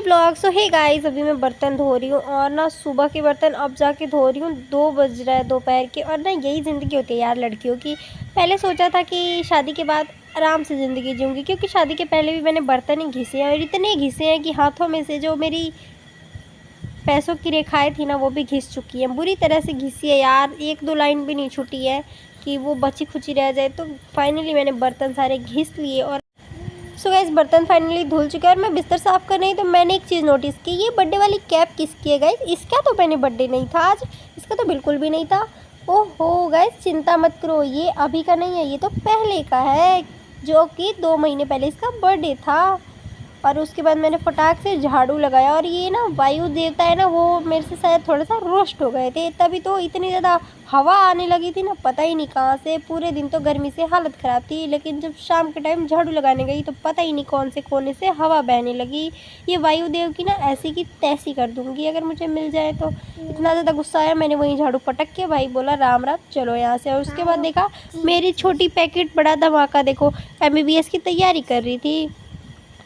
Blog. सो hey guys, अभी मैं बर्तन धो रही हूँ और ना सुबह के बर्तन अब जाके धो रही हूँ। 2 बज रहा है दोपहर के। और ना यही ज़िंदगी होती है यार लड़कियों की। पहले सोचा था कि शादी के बाद आराम से ज़िंदगी जीऊँगी, क्योंकि शादी के पहले भी मैंने बर्तन ही घिसे हैं और इतने घिसे हैं कि हाथों में से जो मेरी पैसों की रेखाएँ थी ना वो भी घिस चुकी हैं, बुरी तरह से घिसी है यार। 1-2 लाइन भी नहीं छूटी है कि वो बची खुची रह जाए। तो फाइनली मैंने बर्तन सारे घिस लिए और सो गाइस बर्तन फाइनली धुल चुके हैं और मैं बिस्तर साफ़ कर रही। तो मैंने एक चीज़ नोटिस की, ये बर्थडे वाली कैप किसकी है गाइस? इसका तो मैंने बर्थडे नहीं था आज, इसका तो बिल्कुल भी नहीं था। ओहो गाइस, चिंता मत करो, ये अभी का नहीं है, ये तो पहले का है, जो कि 2 महीने पहले इसका बर्थडे था। और उसके बाद मैंने फटाक से झाड़ू लगाया और ये ना वायु देवता है ना, वो मेरे से शायद थोड़ा सा रोस्ट हो गए थे, तभी तो इतनी ज़्यादा हवा आने लगी थी ना, पता ही नहीं कहाँ से। पूरे दिन तो गर्मी से हालत ख़राब थी, लेकिन जब शाम के टाइम झाड़ू लगाने गई तो पता ही नहीं कौन से कोने से हवा बहने लगी। ये वायुदेव की ना ऐसी की तैसी कर दूँगी अगर मुझे मिल जाए तो। इतना ज़्यादा गुस्सा आया, मैंने वहीं झाड़ू पटक के भाई बोला राम राम चलो यहाँ से। और उसके बाद देखा मेरी छोटी पैकेट बड़ा धमाका, देखो MBBS की तैयारी कर रही थी,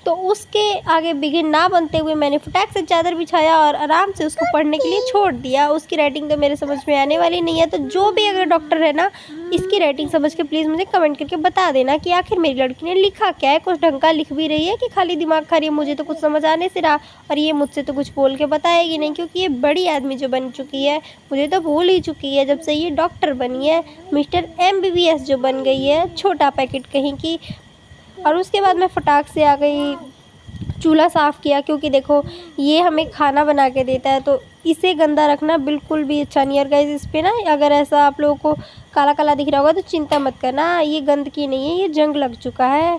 तो उसके आगे बिगिन ना बनते हुए मैंने फटाक से चादर बिछाया और आराम से उसको पढ़ने के लिए छोड़ दिया। उसकी राइटिंग तो मेरे समझ में आने वाली नहीं है, तो जो भी अगर डॉक्टर है ना, इसकी राइटिंग समझ के प्लीज़ मुझे कमेंट करके बता देना कि आखिर मेरी लड़की ने लिखा क्या है। कुछ ढंग का लिख भी रही है कि खाली दिमाग खा रही है? मुझे तो कुछ समझ आने से रहा, और ये मुझसे तो कुछ बोल के बताएगी नहीं, क्योंकि ये बड़ी आदमी जो बन चुकी है मुझे तो भूल ही चुकी है जब से ये डॉक्टर बनी है। मिस्टर MBBS जो बन गई है, छोटा पैकेट कहीं की। और उसके बाद मैं फटाक से आ गई, चूल्हा साफ़ किया, क्योंकि देखो ये हमें खाना बना के देता है, तो इसे गंदा रखना बिल्कुल भी अच्छा नहीं है। और गाइस इस पे ना अगर ऐसा आप लोगों को काला काला दिख रहा होगा तो चिंता मत करना, ये गंदगी नहीं है, ये जंग लग चुका है।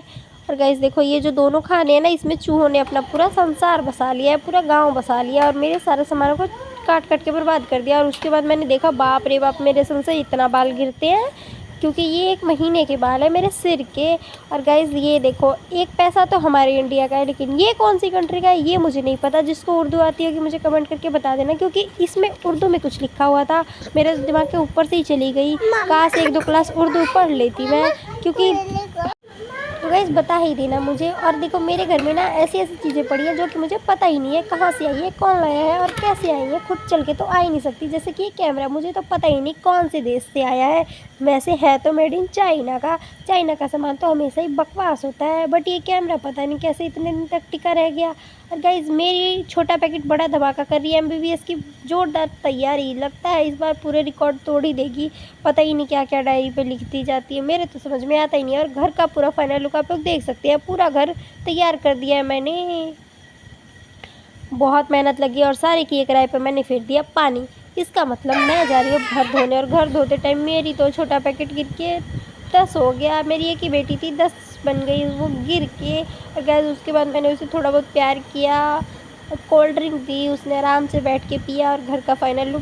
और गाइस देखो ये जो दोनों खाने हैं ना, इसमें चूहों ने अपना पूरा संसार बसा लिया है, पूरा गाँव बसा लिया और मेरे सारे सामानों को काट काट के बर्बाद कर दिया। और उसके बाद मैंने देखा बाप रे बाप, मेरे सर से इतना बाल गिरते हैं, क्योंकि ये 1 महीने के बाल है मेरे सिर के। और गाइज़ ये देखो, एक पैसा तो हमारे इंडिया का है, लेकिन ये कौन सी कंट्री का है ये मुझे नहीं पता। जिसको उर्दू आती है कि मुझे कमेंट करके बता देना, क्योंकि इसमें उर्दू में कुछ लिखा हुआ था, मेरे दिमाग के ऊपर से ही चली गई। काश 1-2 क्लास उर्दू पढ़ लेती मैं, क्योंकि तो गाइस बता ही देना मुझे। और देखो मेरे घर में ना ऐसी ऐसी चीज़ें पड़ी हैं जो कि मुझे पता ही नहीं है कहाँ से आई है, कौन लाया है और कैसे आई है। खुद चल के तो आ ही नहीं सकती, जैसे कि ये कैमरा मुझे तो पता ही नहीं कौन से देश से आया है। वैसे है तो मेड इन चाइना का, चाइना का सामान तो हमेशा ही बकवास होता है, बट ये कैमरा पता नहीं कैसे इतने दिन तक टिका रह गया। और गाइज़ मेरी छोटा पैकेट बड़ा धमाका कर रही है MBBS की जोरदार तैयारी, लगता है इस बार पूरे रिकॉर्ड तोड़ ही देगी। पता ही नहीं क्या क्या डायरी पे लिखती जाती है, मेरे तो समझ में आता ही नहीं है। और घर का पूरा फाइनल लुक आप लोग देख सकते हैं, पूरा घर तैयार कर दिया है मैंने, बहुत मेहनत लगी और सारे किए किराए पे मैंने फेर दिया पानी। इसका मतलब मैं जा रही हूँ घर धोने, और घर धोते टाइम मेरी तो छोटा पैकेट गिर के 10 हो गया। मेरी एक ही बेटी थी, 10 बन गई वो गिर के। और गैस उसके बाद मैंने उसे थोड़ा बहुत प्यार किया, कोल्ड ड्रिंक दी, उसने आराम से बैठ के पिया और घर का फाइनल लुक